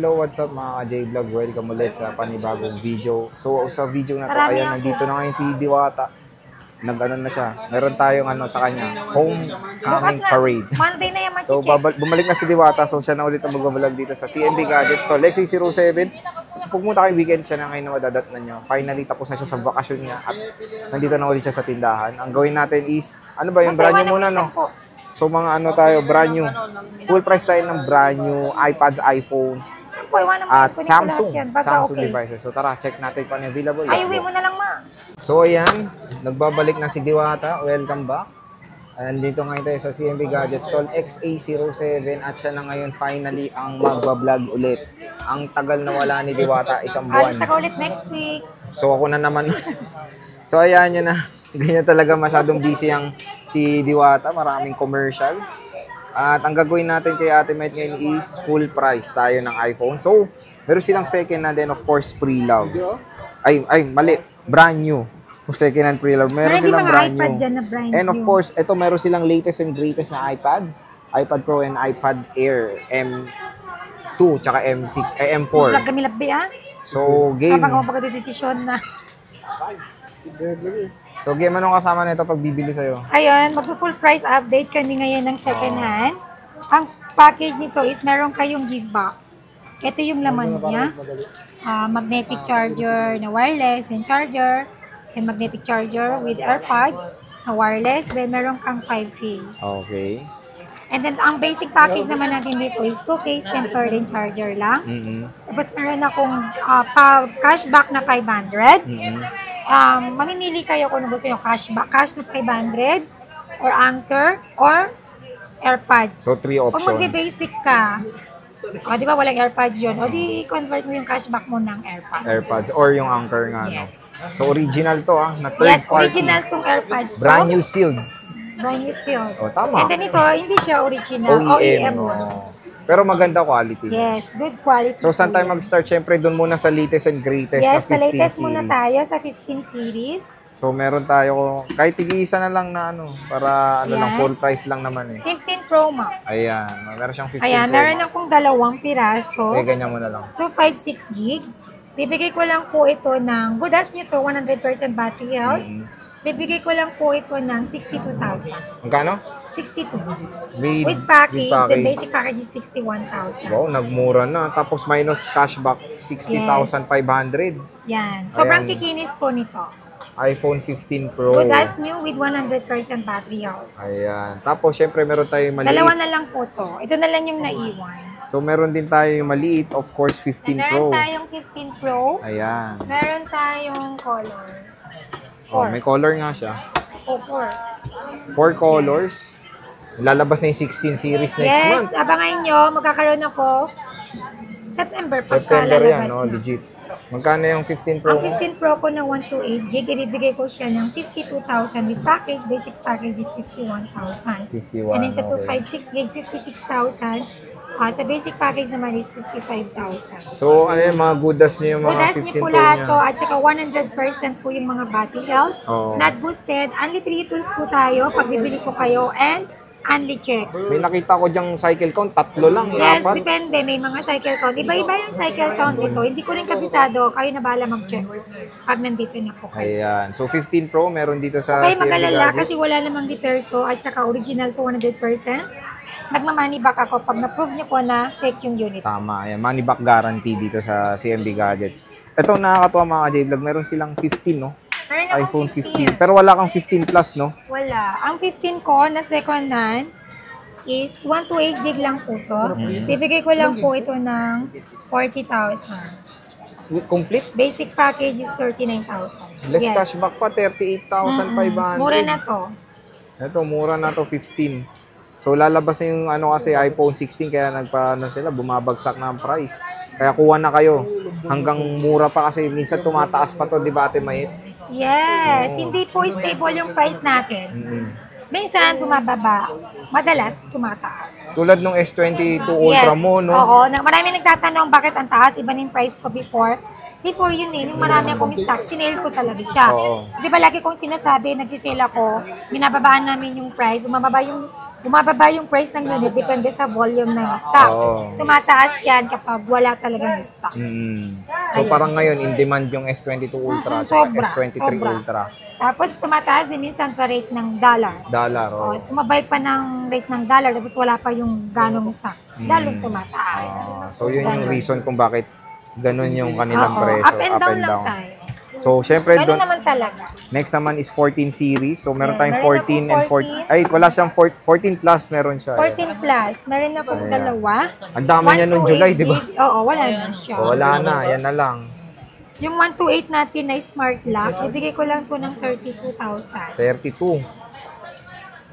hello, what's up mga ka-J-Vlog? Welcome ulit sa panibagong video. So, sa video na to, ayan, nandito na ngayon si Diwata. Nag-ano na siya. Meron tayong sa kanya, homecoming parade. Monday na yan, So, bumalik na si Diwata. So, siya na ulit ang mag-vlog dito sa CMB Gadgets to. Lexi 07. So, pumunta kayo weekend siya na ngayon na madadatnan nyo. Finally, tapos na siya sa bakasyon niya at nandito na ulit siya sa tindahan. Ang gawin natin is, ano ba yung brand new muna, no? So, mga tayo, brand new. Full price tayo ng brand new iPads, iPhones, at Samsung devices. So, tara, check natin kung ano available. Ay, uwi mo na lang, ma. So, ayan. Nagbabalik na si Diwata. Welcome back. Andito ngayon tayo sa CMB Gadgets Stall XA07 at siya na ngayon finally ang magbablog ulit. Ang tagal na wala ni Diwata, isang buwan. Alis ako ulit next week. So, ako na naman. So, ayan yun na. Ganyan talaga masyadong busy ang si Diwata. Maraming commercial. At ang gagawin natin kay Ate Might ngayon is full price tayo ng iPhone. So, meron silang second na then of course pre-love. Ay, mali. Brand new. Second hand pre-love. Meron silang brand new. Dyan na brand new. And of course, ito meron silang latest and greatest na iPads. iPad Pro and iPad Air M2 tsaka M4. Kami-labi, ah. So, game. Kapag mapagdedesisyon na. So, game anong kasama nito pag bibili sa'yo? Ayun, mag-full price update kami ngayon ng second hand. Ang package nito is meron kayong gift box. Ito yung laman niya. Magnetic charger na wireless, then charger, and magnetic charger with AirPods na wireless, then meron kang 5 case. Okay. And then, ang basic package naman natin dito is 2 case temper then charger lang. Tapos meron akong cashback na 500. Mamimili kayo kung gusto nyo cash na 500 or Anchor or AirPods. So, 3 options. Kung mag-basic ka, di ba walang AirPods yun? O di convert mo yung cashback mo ng AirPods. AirPods or yung Anchor nga, yes. No? So, original to, na third yes, party. Original tong AirPods ko. Brand new sealed. Brand new sealed. Oh, tama. And then ito, hindi siya original. OEM. Pero maganda quality. Yes, good quality. So, saan tayo mag-start? Siyempre, doon muna sa latest and greatest yes, na 15 sa latest series. muna tayo sa 15 series. So, meron tayo, kahit tig-isa na lang na para lang, full price lang naman eh. 15 Pro Max. Ayan, meron siyang 15 Ayan, Pro meron Max. akong dalawang piraso. Okay, ganyan mo na lang. 256 gig. Bibigay ko lang po ito ng, good as nyo to, 100% battery health. Bibigay ko lang po ito ng 62,000. Magkano? 62. With package, the basic package is 61,000. Wow, nagmura na. Tapos minus cashback, 60,500. Yan. Sobrang kikinis po nito. iPhone 15 Pro. Good as new with 100% battery health. Ayan. Tapos, syempre, meron tayong maliit. Dalawa na lang po to. Ito na lang yung naiwan. So, meron din tayo yung maliit. Of course, 15 Pro. Meron tayong 15 Pro. Ayan. Meron tayong color. Oh, may color nga siya. 4 colors. Lalabas na yung 16 series next month. Yes, abangan nyo. Magkakaroon ako September yan, no? Legit. Magkano yung 15 Pro? Ang 15 Pro ko na 128 gig, ibibigay ko siya ng 52,000 with package. Basic package is 51,000. 51, And then sa okay. 256 gig, 56,000. Sa basic package naman is 55,000. So, ano yung mga goodas niyo yung mga goodas 15 niyo po Pro lahat niya? to, at saka 100% po yung mga battery health. Not boosted. Only 3 tools po tayo pag bibili po kayo and only check. May nakita ko dyang cycle count, 3 lang. Yes, 4. depende. May mga cycle count. Iba-iba yung cycle count dito. Hindi ko rin kabisado. Kayo na bahala mag-check pag nandito na po kayo. Ayan. So, 15 Pro, meron dito sa Okay, CMB mag-alala Gadgets. kasi wala namang repair to at saka original to 100%. Nagma-money back ako pag na-prove nyo po na fake yung unit. Tama. Ayan. Money back guarantee dito sa CMB Gadgets. Ito, nakakatuwa mga J-Vlog. Meron silang 15, no? iPhone 15. Pero wala kang 15 Plus, no? Wala. Ang 15 ko na second hand is 128 gig lang po to. Bibigay ko lang po ito ng 40,000. Complete? Basic package is 39,000. Less cashback pa, 38,500. Mura na to. Ito, mura na to, 15. So, lalabas na yung kasi iPhone 16 kaya sila, bumabagsak na ang price. Kaya kuha na kayo. Hanggang mura pa kasi minsan tumataas pa to, di ba Ate Mayet? Yes, hindi po stable yung price natin. Minsan bumababa, madalas tumataas. Tulad nung S22 Ultra mo, no? Oo, marami nagtatanong bakit ang taas, iba yung price ko before. Before yun yung marami akong stock, sinale ko talaga siya. Di ba lagi kong sinasabi, nagsisale ako, binababaan namin yung price, umababa yung bumababa yung price ng unit depende sa volume ng stock. Oo. Tumataas yan kapag wala talagang stock. So parang ngayon, in demand yung S22 Ultra at Sobra, S23 sobra. Ultra. Tapos tumataas din minsan sa rate ng dollar. Dollar, O, sumabay pa ng rate ng dollar tapos wala pa yung ganong stock. Lalong tumataas. So yun yung reason kung bakit ganun yung kanilang Oo, presyo. up and down lang tayo. So, syempre, Ganun naman talaga. next naman is 14 series. So, meron tayong meron 14 akong and 14. Ay, wala siyang 14 plus meron siya. 14 plus. Meron na pong dalawa. Ang dami niya nung 128 July, di ba? gig. Oo, wala na siya. O, wala na, yan na lang. Yung 128 natin na smart lock, ibigay ko lang po ng 32,000. 32.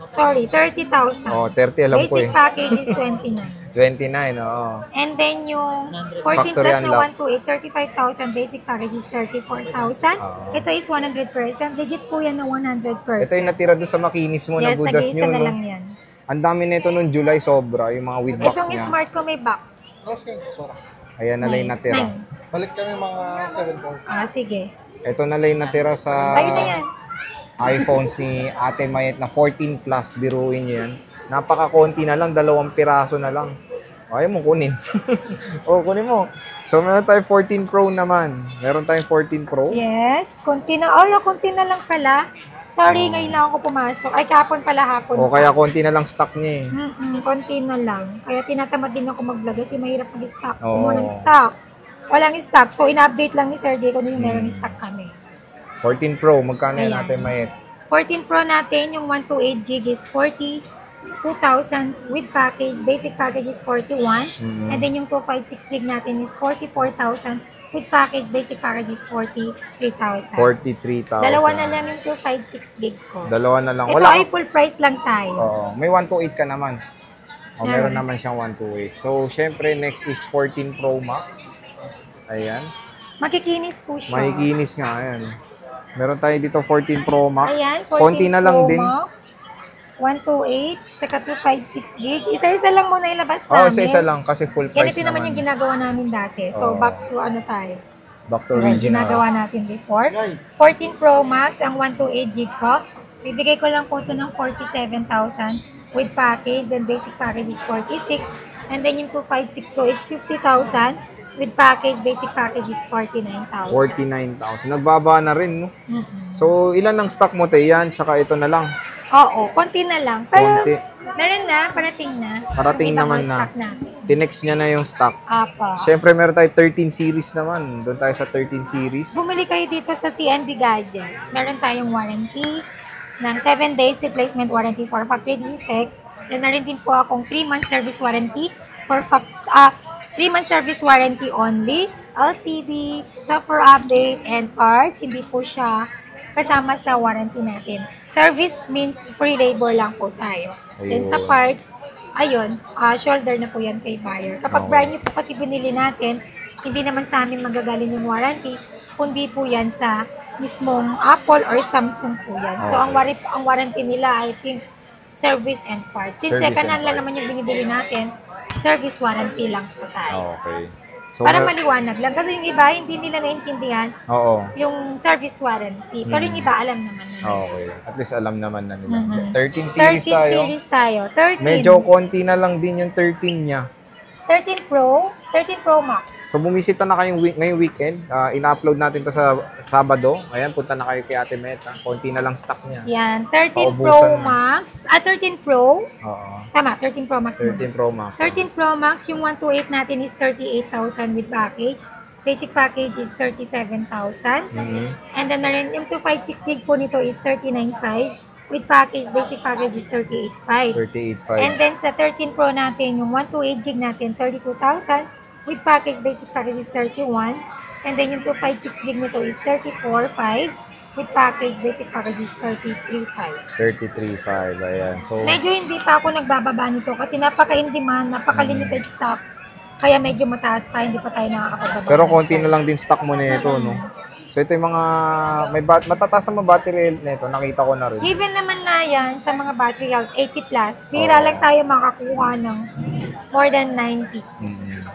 Sorry, 30,000. Oh, 30 alam ko Basic eh. package is 29. 29, oo. And then yung 14 Factory plus na unlock. 128, 35,000. Basic package is 34,000. Oo. Ito is 100%. Legit po yan na 100%. Ito yung natira doon sa makinis mo na Yes, budas nag-iisa nyo, na no? lang yan. Ang dami nito nung July, sobra. Yung mga with box Itong niya. smart ko may box. Ayan na lang yung natira. 9. Balik kami mga 7 Sige. Ito na lang yung natira sa Sa'yo na yan. iPhones ni Ate Mayet na 14 plus. Biruin nyo yan. Napaka-konti na lang, 2 piraso na lang. Ayaw mo kunin. Kunin mo. So, meron tayong 14 Pro naman. Meron tayong 14 Pro. Yes. Konti na. Konti na lang pala. Sorry, ngayon lang ako pumasok. Ay, kapon pala hapon. O kaya konti na lang stock niya eh. Konti na lang. Kaya tinatamad din ako mag-vlog kasi mahirap mag-stock. Oo. Kumuha ng stock. Walang stock. So, in-update lang ni Sir Jay kung ano yung meron stock kami. 14 Pro, magkano yan Ayan. Ate Mayet? 14 Pro natin, yung 128 gig is 42,000 with package. Basic package is 41. And then yung 256 gig natin is 44,000 with package. Basic package is 43,000. 43,000. Dalawa na lang yung 256 gig ko. Dalawa na lang. Ito ay full price lang tayo. Oo. May 128 ka naman. O, meron Meron. naman siyang 128. So, syempre, next is 14 Pro Max. Ayan. Makikinis po siya. Makikinis nga, ayan. Meron tayo dito 14 Pro Max. Ayan, 14 Konti na lang Pro din. Max, 128, saka 256 gig. Isa-isa lang muna ilabas Oo, namin. isa-isa lang kasi full price Ganito naman yung ginagawa namin dati. So, Oo. back to ano tayo. Back to Yung original. ginagawa natin before. 14 Pro Max, ang 128 gig ko. Bibigay ko lang po ito ng 47,000 with package. Then basic package is 46. And then yung 256 ko is 50,000. With package, basic package is 49,000. 49,000. Nagbaba na rin, no? So, ilan ang stock mo, te? Yan, tsaka ito na lang. Oo, konti na lang. Pero, Konti. meron na, parating na. Parating Ibang naman more na. stock natin. Tinext niya na yung stock. Apa. Siyempre, meron tayo 13 series naman. Doon tayo sa 13 series. Bumili kayo dito sa CNB Gadgets. Meron tayong warranty ng 7 days replacement warranty for factory defect. Then meron din po akong 3-month service warranty for 3-month service warranty only, LCD, software update, and parts. Hindi po siya kasama sa warranty natin. Service means free labor lang po tayo. Then sa Ayun. parts, ayun, shoulder na po yan kay buyer. Kapag Okay. brand new po kasi binili natin, hindi naman sa amin magagaling yung warranty, kundi po yan sa mismong Apple or Samsung po yan. So, Okay. ang warranty nila, I think, service and parts. Since Service second and hand lang parts. naman yung binibili natin, service warranty lang po tayo. Okay. So, Para maliwanag lang. Kasi yung iba, hindi nila naintindihan Oo. yung service warranty. Pero yung iba, alam naman na. Okay. At least alam naman na nila. 13 series 13 tayo. series tayo. 13. Medyo konti na lang din yung 13 niya. 13 Pro, 13 Pro Max. So, bumisita na kayong ngayong weekend. In-upload natin to sa Sabado. Ayan, punta na kayo kay Ate Meta. Konti na lang stock niya. Yan, 13 Paubusan Pro na. Max. 13 Pro. Oo. Tama, 13 Pro Max. 13 Pro Max. 13 Pro Max, yung 128 natin is 38,000 with package. Basic package is 37,000. Mhm. And then meron yung 256 gig po nito is 39,500. With package, basic package is 38,500. 38.5. And then sa 13 Pro natin, yung 128 gig natin, 32,000. With package, basic package is 31. And then yung 256 gig nito is 34,500. With package, basic package is 33,500. 33.5. Ayan. So, Medyo hindi pa ako nagbababa nito kasi napaka-in-demand, napaka-limited stock. Kaya medyo mataas pa, hindi pa tayo nakakapababa. pero konti na lang din stock mo nito, no? So, ito yung mga, matataas ang mga battery nito. Nakita ko na rin. Given naman na yan sa mga battery health, 80 plus, bira lang tayo makakuha ng more than 90. Mhm.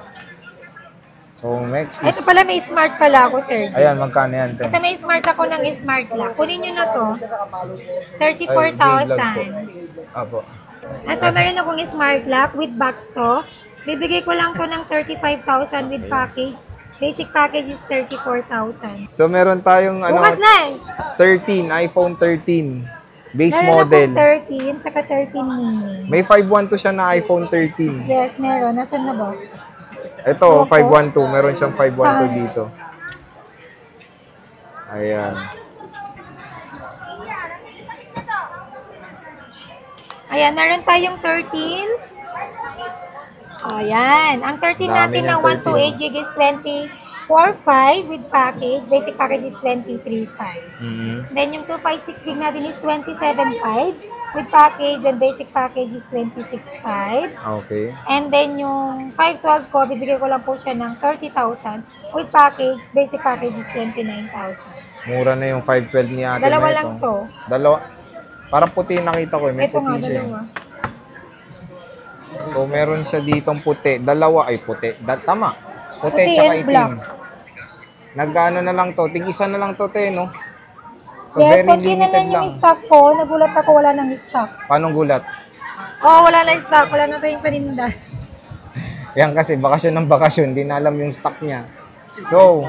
So, next is, Ito pala, may smart pala ako, Sir G. ayan, magkano yan, te? Ito may smart ako ng smart lock. Kunin nyo na to. Ay, vlog 34,000. po. Apo. Ito, meron akong smart lock with box to. Bibigay ko lang to ng 35,000 with package. Basic package is 34,000. So, meron tayong Bukas na eh. 13, iPhone 13. Base Meron model. akong 13, saka 13 mini. May 512 siya na iPhone 13. Yes, meron. Nasaan na ba? Ito, Opo. 512. Meron siyang 512 Saan? dito. Ayan. Ayan, meron tayong 13. Ayan. Ang 13 Dami natin niyang ng 128 gig is 24.5 with package. Basic package is 23.5. Mhm. Then yung 256 gig natin is 27.5 with package and basic package is 26.5. Okay. And then yung 512 ko, bibigay ko lang po siya ng 30,000 with package. Basic package is 29,000. Mura na yung 512 ni ate. Dalawa na lang ito. to. Dalawa. Parang puti yung nakita ko eh. May Ito nga, puti siya. dalawa. So, meron siya ditong puti. Dalawa. Ay, puti. Tama. Puti, Puti tsaka and itim. black. Nag-ano na lang to. Tig-isa na lang to, te, no? So, Yes, very konti na limited lang yung stock ko. Nagulat ako, wala nang stock. Paano gulat? Wala nang stock. Wala na tayong paninda. Yan kasi, bakasyon ng bakasyon. Di na alam yung stock niya. So,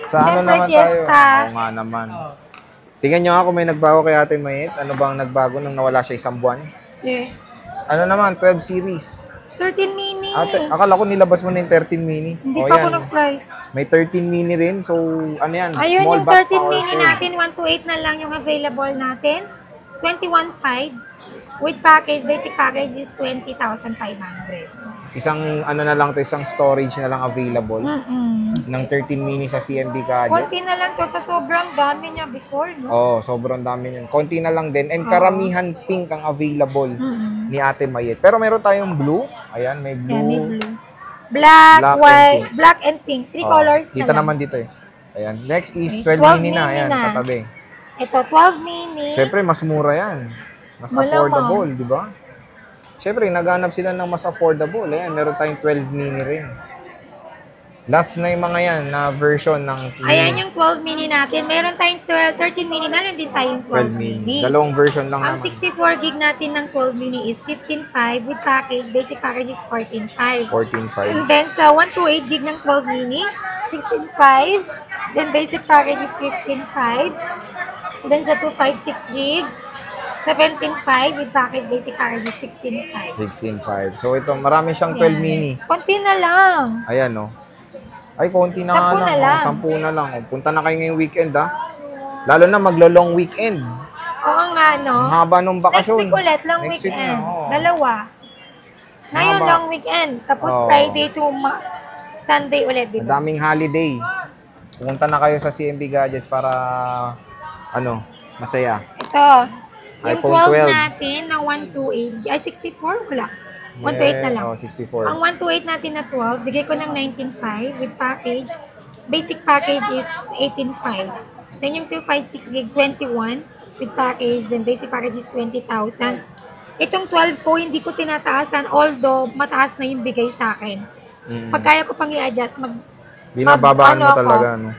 sa ano Siyempre, naman fiesta. tayo? Oo nga naman. Tingnan nyo ako, may nagbago kay Ate Mayet. Ano bang nagbago nung nawala siya isang buwan? Yeah. Ano naman, 12 series. 13 mini. Ate, akala ko nilabas mo na yung 13 mini. Hindi O, pa ako yan. nag-price. May 13 mini rin. So, ano yan? Ayun, small yung but 13 mini powerful. natin, 128 na lang yung available natin. 21.5. With package, basic package is 20,500. Isang, ano na lang to, isang storage na lang available. Mm-mm. Ng 13 mini sa CMB Gadget. Konti na lang to sa sobrang dami niya before, no? Oh, sobrang dami yun. Konti na lang din. And karamihan pink ang available ni Ate Mayet. Pero meron tayong blue. Ayan, may blue. Yan, may blue. Black, Black and white, pink. black and pink. Three colors Kita na lang. naman dito eh. Ayan. Next is Okay, 12 12 mini na. mini Ayan, na. katabi. Ito, 12 mini. Siyempre, mas mura yan. Mas Malamang. affordable, di ba? Siyempre, naghanap sila ng mas affordable. Ayan, meron tayong 12 mini rin. Last na yung mga yan na version ng Ayan yung 12 mini natin. Meron tayong 13 mini. Meron din tayong 12 12 mini. mini. Dalawang version lang Ang naman. 64 gig natin ng 12 mini is 15.5 with package. Basic package is 14.5. 14.5. And then sa 128 gig ng 12 mini, 16.5. Then basic package is 15.5. Then sa 256 gig, 17.5 with package. Basic package is 16.5. 16.5. So ito, marami siyang 12 Yan. mini. Konti na lang. Ayan, no. Ay, konti na 10 nga na lang. lang. 10 na lang. O, punta na kayo ngayong weekend, ha. Lalo na maglo-long weekend. Oo nga, no? Ang haba nung Next bakasyon. week ulit, long Next week weekend. na, oo. Dalawa. Ngayon, Haba. long weekend. Tapos Oo. Friday to Sunday ulit, di Ang ba? daming holiday. Pumunta na kayo sa CMB Gadgets para, ano, masaya. Ito. Yung iPhone 12 12. natin na 128. Ay, 64? Wala. 128 na lang. Oh, 64. Ang 128 natin na 12, bigay ko ng 19.5 with package. Basic package is 18.5. Then yung 256 gig, 21 with package. Then basic package is 20,000. Itong 12 ko, hindi ko tinataasan. Although, mataas na yung bigay sa akin. Pag kaya ko pang i-adjust, Binababaan mo talaga, no?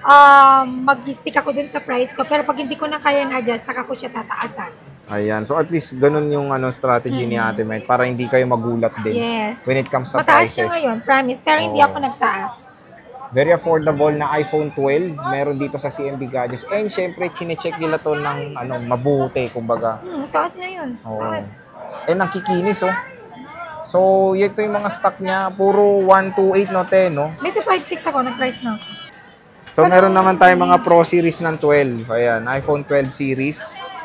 mag-stick ako dun sa price ko. Pero pag hindi ko na kayang adjust, saka ko siya tataasan. Ayan. So, at least, ganun yung strategy ni Ate Mike para hindi kayo magulat din. Yes. When it comes sa Mataas prices. siya ngayon, promise. Pero hindi Oo. ako nagtaas. Very affordable na iPhone 12. Meron dito sa CMB Gadgets. And syempre, chinecheck nila to ng mabuti, kumbaga. Taas na yun. Oo. Taas. Nakikinis, oh. So, ito yung mga stock niya. Puro 128, no, 10, no? May 256 ako, nag-price na. So, meron naman tayong mga Pro Series ng 12. Ayan, iPhone 12 series.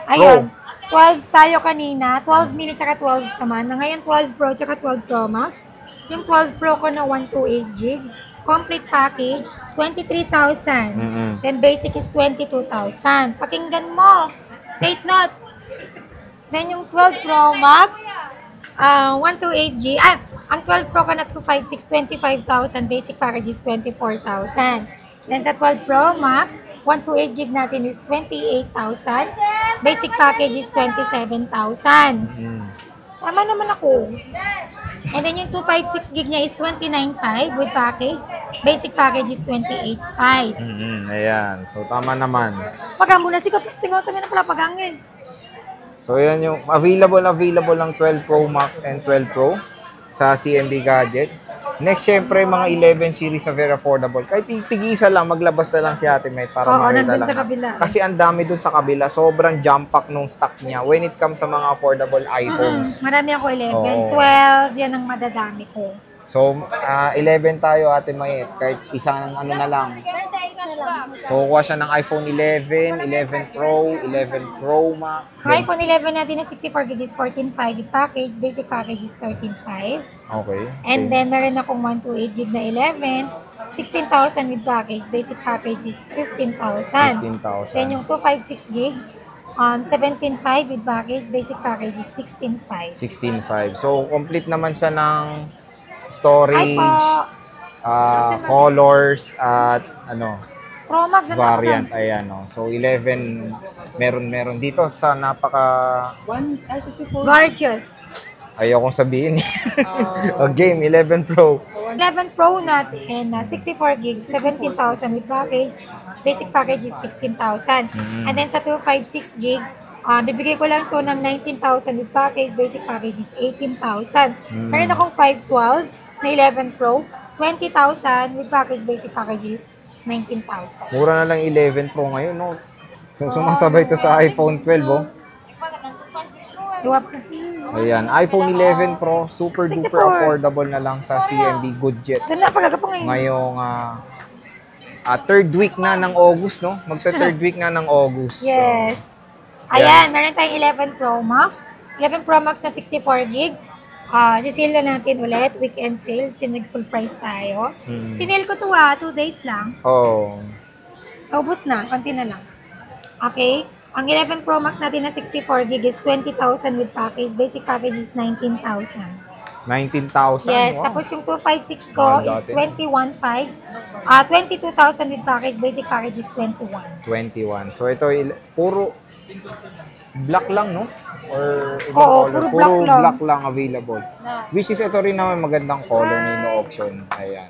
Ayun. 12 tayo kanina. 12 mini tsaka 12 naman. Na ngayon 12 Pro tsaka 12 Pro Max. Yung 12 Pro ko na 128 gig. Complete package, 23,000. Then basic is 22,000. Pakinggan mo. Take note. Then yung 12 Pro Max, 128 gig. Ang 12 Pro ko na 256, 25,000. Basic package is 24,000. Then sa 12 Pro Max, 128 gig natin is 28,000. Basic package is 27,000. Tama naman ako. And then yung 256 gig niya is 29,500 with package. Basic package is 28,500. Ayan. So, tama naman. Pagang muna si Kapasting Auto na pala pagangin. So, yan yung available ng 12 Pro Max and 12 Pro sa CMB Gadgets. Next, syempre, mga 11 series na very affordable. Kahit tig-isa lang, maglabas na lang si Ate May para Oo, makita nandun lang. sa kabila. Kasi ang dami dun sa kabila. Sobrang jump pack nung stock niya when it comes sa mga affordable iPhones. Marami ako 11, Oo. 12, yan ang madadami ko. So, 11 tayo, Ate May. Kahit isang ano na lang. So, kuha siya ng iPhone 11, 11 Pro, 11 Pro Max. Ang iPhone 11 natin na 64GB is 14.5 with package. Basic package is 13.5. Okay. And then, meron akong 128GB na 11. 16,000 with package. Basic package is 15,000. 15,000. Then, yung 256GB, 17.5 with package. Basic package is 16.5. 16.5. So, complete naman siya ng storage, Ay po. colors, at ano, Pro Max na variant. Ayan, no. So, 11, meron dito sa napaka, 64. Gorgeous. ayokong sabihin. O, game, 11 Pro. 11 Pro natin na 64GB, 17,000 with package. Basic package is 16,000. And then sa 256GB, bibigay ko lang to ng 19,000 with package. Basic package is 18,000. Meron akong 512 na 11 Pro, 20,000 with package. Basic package is 19,000. Mura na lang 11 Pro ngayon, no? So, sumasabay to sa iPhone 12, oh. Iwap. Ayan, iPhone 11 Pro, super duper 64. affordable na lang sa CMB Gadgets. Ganda pagkagapang ngayon. Ngayong third week na ng August, no? Magta-third week na ng August. So, Yes. Ayan, meron tayong 11 Pro Max. 11 Pro Max na 64GB. Sisale na natin ulit. Weekend sale. Sinag full price tayo. Sinale ko to 2 days lang. oh, Ubus na. Konti na lang. Okay. Ang 11 Pro Max natin na 64GB is 20,000 with package. Basic package is 19,000. 19,000. Yes. Wow. Tapos yung 256 ko Mahal is dati. 21,500. 22,000 with package. Basic package is 21. 21. So, ito, puro black lang, no? Or ibang Oo, color? puro black lang. Black lang available. Which is ito rin naman magandang color na ino-auction. Ayan.